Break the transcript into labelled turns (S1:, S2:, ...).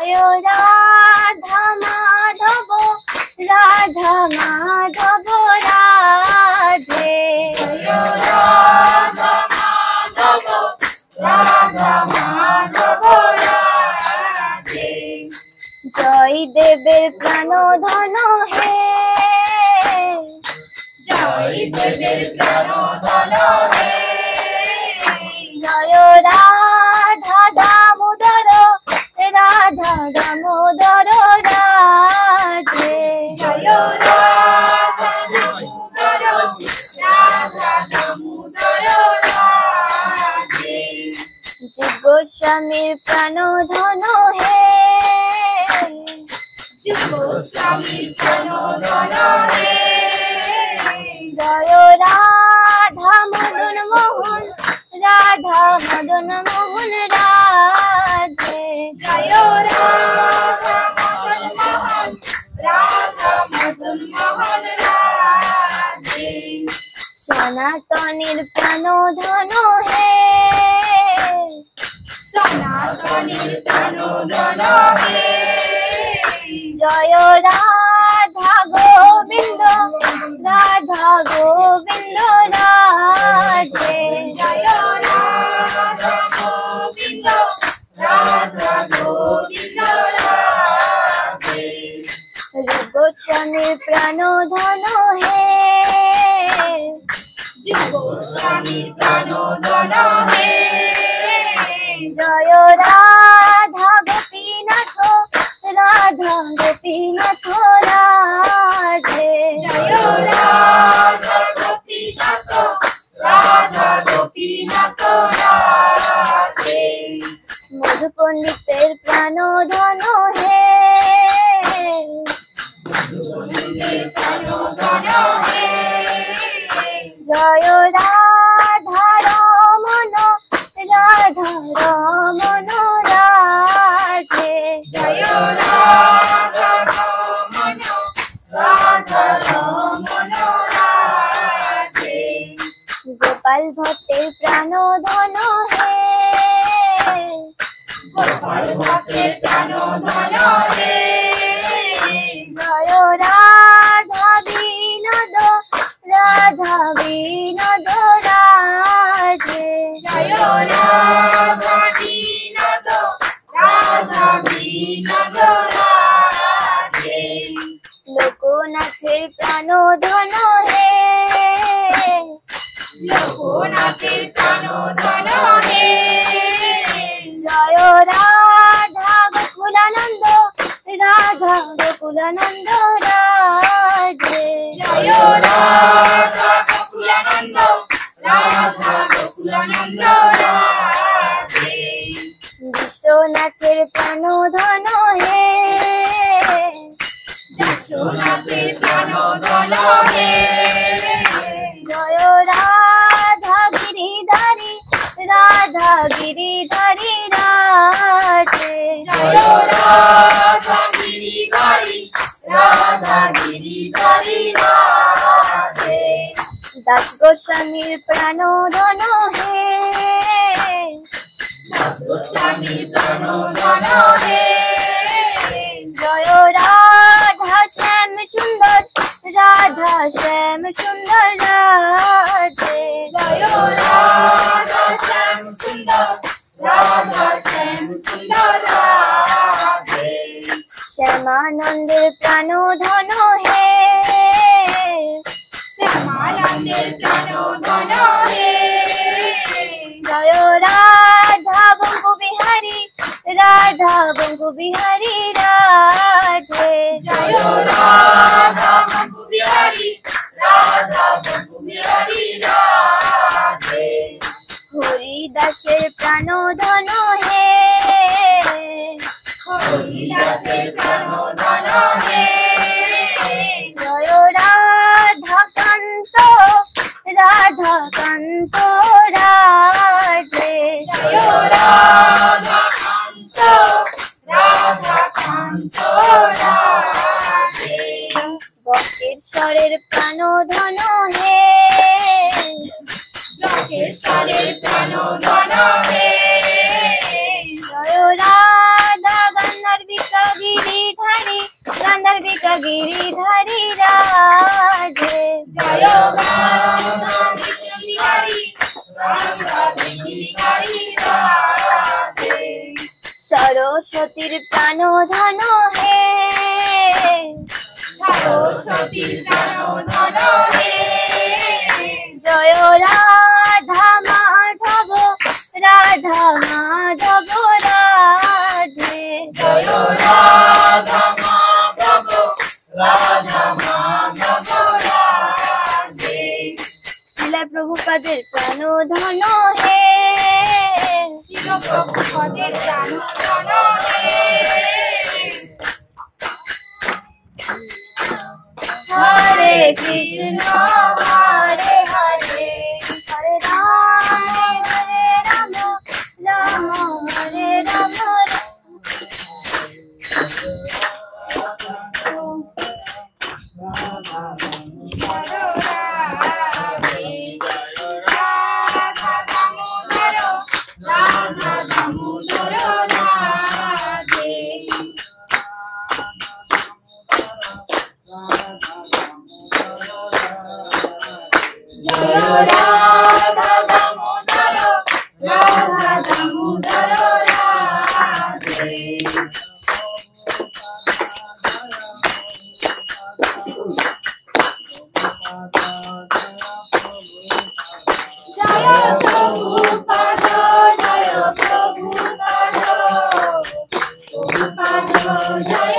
S1: রাধা মাধব রাধা মাধব রাধে
S2: রাধা মাধব রাধা মাধব রাধে
S1: জয় দেবের প্রাণ ধন হে
S2: জয় দেবের প্রাণ ধন হে
S1: জয় রাধা দামোদর রাধা দামোদর রাধে
S2: জয় রাধা দামোদর রাধা দামোদর রাধে
S1: জীব গোস্বামীর প্রাণ ধন হে
S2: জীব গোস্বামীর প্রাণ ধন হে
S1: জয় রাধা মদন মোহন রাধা মদন মোহন রাধে
S2: জয় রাধা মদন মোহন রাধা মদন মোহন রাধে
S1: সনাতনীর প্রাণ ধন হে
S2: সনাতনীর প্রাণ ধন হে
S1: জয় রাধা গোবিন্দ রাধা গোবিন্দ রাধে
S2: জয় রাধা গোবিন্দ রাধা গোবিন্দ রাধে
S1: গোস্বামীর প্রাণ ধন হে
S2: জীব গোস্বামীর প্রাণ ধন হে
S1: জয় রাধা গোপীনাথ রাধা গোপীনাথ রাধে
S2: জয় রাধা গোপীনাথ রাধা গোপীনাথ রাধে
S1: মধু পণ্ডিতের প্রাণ ধন হে
S2: মধুবনের প্রাণ ধন হে
S1: জয় রাধা রমন রাধা রমন রাধে
S2: জয় রাধা রমন রাধা রমন রাধে
S1: গোপাল ভট্টের প্রাণ ধন হে
S2: গোপাল ভট্টের প্রাণ ধন হে
S1: জয় রাধা বিনোদ রাধা বিনোদ রাধে
S2: জয় রাধা বিনোদ রাধা বিনোদ রাধে
S1: লোকনাথের প্রাণ ধন হে
S2: লোকনাথের প্রাণ ধন হে
S1: জয় রাধা গোকুলানন্দ রাধা গোকুলানন্দ রাধে
S2: জয় রাধা গোকুলানন্দ রাধা গোকুলানন্দ রাধে
S1: বিশ্বনাথের প্রাণ ধন হে
S2: বিশ্বনাথের প্রাণ ধন হে
S1: জয় রাধা গিরিধারী রাধা গিরিধারী রাধে
S2: জয় রাধা গিরিধারী রাধা গিরিধারী রাধে
S1: দাস গোস্বামীর প্রাণ ধন হে
S2: দাস গোস্বামীর প্রাণ ধন হে
S1: জয় রাধা শ্যাম সুন্দর রাধা শ্যাম সুন্দর রাধে
S2: জয় রাধা শ্যাম সুন্দর রাধা শ্যাম সুন্দর রাধে
S1: শ্যামানন্দের প্রাণ ধন হে
S2: শ্যামানন্দের প্রাণ ধন হে
S1: জয় রাধা বঙ্গু বিহারী রাধা বঙ্গু বিহারী রাধে
S2: জয় রাধা বঙ্গু বিহারী রাধা বঙ্গু বিহারী রাধে
S1: হরিদাসের প্রাণ ধন হে
S2: হরিদাসের প্রাণ ধন হে
S1: জয় রাধা কান্ত রাধা কান্ত রাধে
S2: জয় রাধা কান্ত রাধা কান্ত রাধে
S1: বক্রেশ্বরের প্রাণ ধন হে
S2: লোকেশ্বরের প্রাণ ধন হে
S1: জয় রাধা গান্ধারবী সরস্বতীর প্রাণ ধন হে,
S2: সরস্বতীর প্রাণ ধন হে,
S1: জয় রাধা মাধব রাধা মাধব রাধে,
S2: জয় রাধা মাধব রাধা মাধব রাধে।
S1: শিলা প্রভুপাদের প্রাণ ধন হে,
S2: শিল প্রভুপাদের প্রাণ ধন হে,
S1: হরে কৃষ্ণ হরে হরে, হরে রাম রাম হরে রাম
S2: রাধা দামোদর রাধে। জয় রাধা দামোদর রাধা দামোদর রাধে। জয় প্রভুপাদ জয় প্রভুপাদ, প্রভুপাদ জয়